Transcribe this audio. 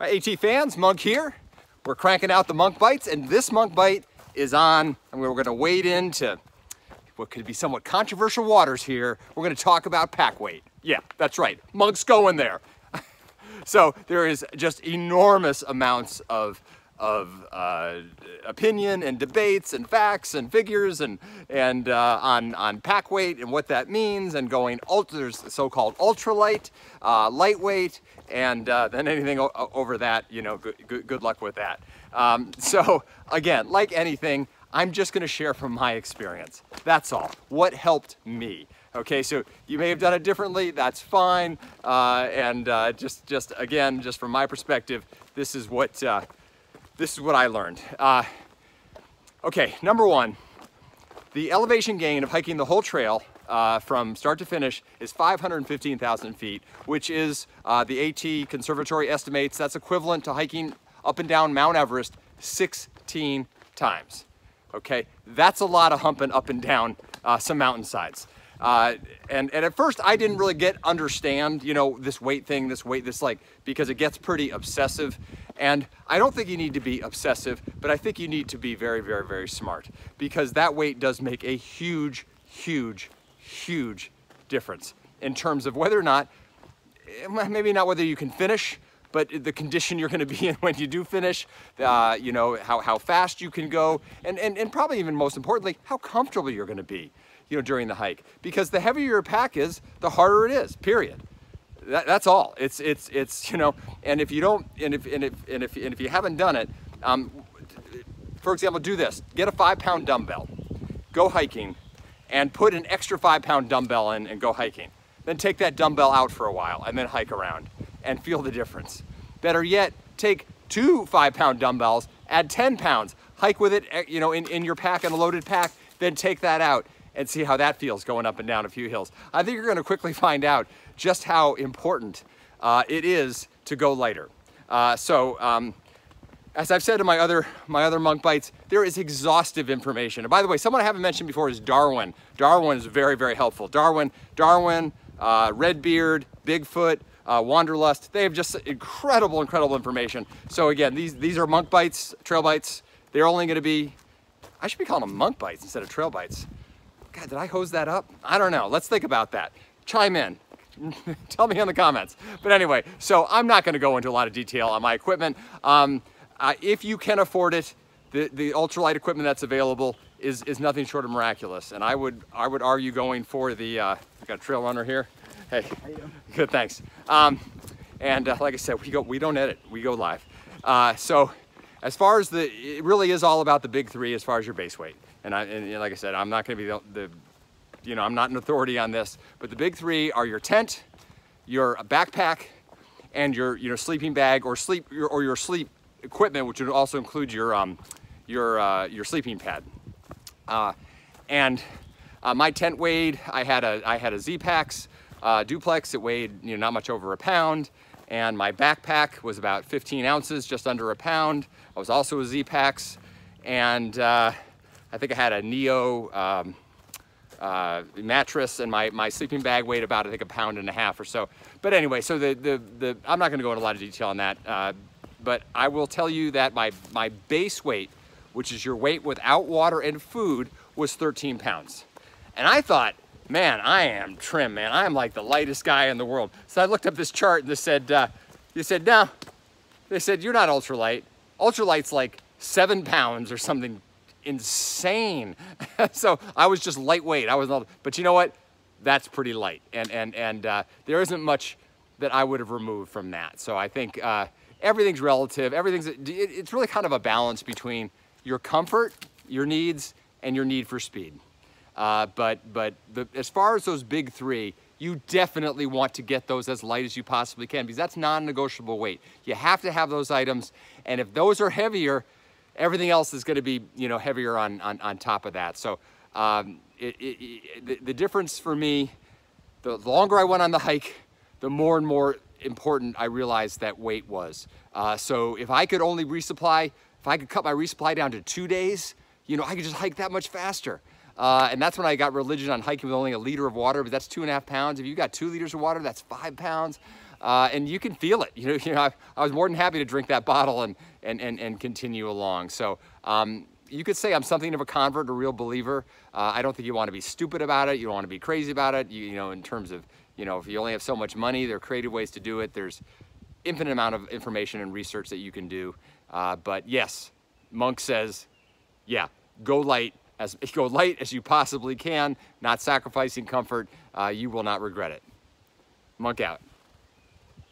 AT fans, Monk here. We're cranking out the Monk Bites, and this Monk Bite is on, and we're gonna wade into what could be somewhat controversial waters here. We're gonna talk about pack weight. Yeah, that's right, Monk's going there. So there is just enormous amounts of opinion and debates and facts and figures and on pack weight and what that means, and going there's so-called ultralight, lightweight, and then anything over that, you know, good luck with that. So again, like anything, I'm just going to share from my experience. That's all. What helped me. Okay, so you may have done it differently. That's fine. Just again, just from my perspective, this is what I learned. Okay, number one, the elevation gain of hiking the whole trail from start to finish is 515,000 feet, which is the AT Conservatory estimates that's equivalent to hiking up and down Mount Everest 16 times. Okay, that's a lot of humping up and down some mountainsides. And at first I didn't really understand, you know, this weight thing, this like, because it gets pretty obsessive. And I don't think you need to be obsessive, but I think you need to be very, very, very smart, because that weight does make a huge, huge, huge difference in terms of whether or not, maybe not whether you can finish, but the condition you're going to be in when you do finish, you know, how fast you can go, and probably even most importantly, how comfortable you're going to be, you know, during the hike. Because the heavier your pack is, the harder it is, period. That's all. It's you know, and if you don't, and if you haven't done it, for example, do this: get a 5-pound dumbbell, go hiking, and put an extra 5-pound dumbbell in and go hiking. Then take that dumbbell out for a while and then hike around and feel the difference. Better yet, take 2 5-pound dumbbells, add 10 pounds, hike with it, you know, in your pack, in a loaded pack, then take that out and see how that feels going up and down a few hills. I think you're going to quickly find out just how important it is to go lighter. As I've said in my other Monk Bites, there is exhaustive information. And by the way, someone I haven't mentioned before is Darwin. Darwin is very, very helpful. Darwin, Redbeard, Bigfoot, Wanderlust, they have just incredible information. So again, these are Monk Bites, Trail Bites. They're only going to be, I should be calling them Monk Bites instead of Trail Bites. God, did I hose that up? I don't know. Let's think about that. Chime in. Tell me in the comments. But anyway, so I'm not going to go into a lot of detail on my equipment. If you can afford it, the ultralight equipment that's available is nothing short of miraculous. And I would argue going for the, I got a trail runner here. Hey, how you doing? Good, thanks. Like I said, we don't edit, we go live. So as far as it really is all about the big three as far as your base weight. And like I said, I'm not going to be you know, I'm not an authority on this, but the big three are your tent, your backpack, and your sleeping bag or your sleep equipment, which would also include your sleeping pad. My tent weighed, I had a Z-Packs duplex. It weighed, you know, not much over a pound, and my backpack was about 15 ounces, just under a pound. I was also a Z-Packs, and I think I had a Neo mattress, and my sleeping bag weighed about, I think, 1.5 pounds or so. But anyway, so I'm not going to go into a lot of detail on that, but I will tell you that my base weight, which is your weight without water and food, was 13 pounds. And I thought, man, I am trim, man. I am like the lightest guy in the world. So I looked up this chart, and they said, no. They said, you're not ultralight. Ultralight's like 7 pounds or something insane. So I was just lightweight. But you know what? That's pretty light. And there isn't much that I would have removed from that. So I think everything's relative. It's really kind of a balance between your comfort, your needs, and your need for speed. As far as those big three, you definitely want to get those as light as you possibly can, because that's non-negotiable weight. You have to have those items, and if those are heavier, everything else is going to be, you know, heavier on top of that. So the difference for me, the longer I went on the hike, the more and more important I realized that weight was. So if I could only resupply, if I could cut my resupply down to 2 days, you know, I could just hike that much faster. And that's when I got religion on hiking with only 1 liter of water, but that's 2.5 pounds. If you got 2 liters of water, that's 5 pounds. and you can feel it. I was more than happy to drink that bottle and continue along. So you could say I'm something of a convert, a real believer. I don't think you want to be stupid about it. You don't want to be crazy about it. In terms of, if you only have so much money, there are creative ways to do it. There's infinite amount of information and research that you can do. But yes, Monk says, yeah, go light as you possibly can, not sacrificing comfort. You will not regret it. Monk out.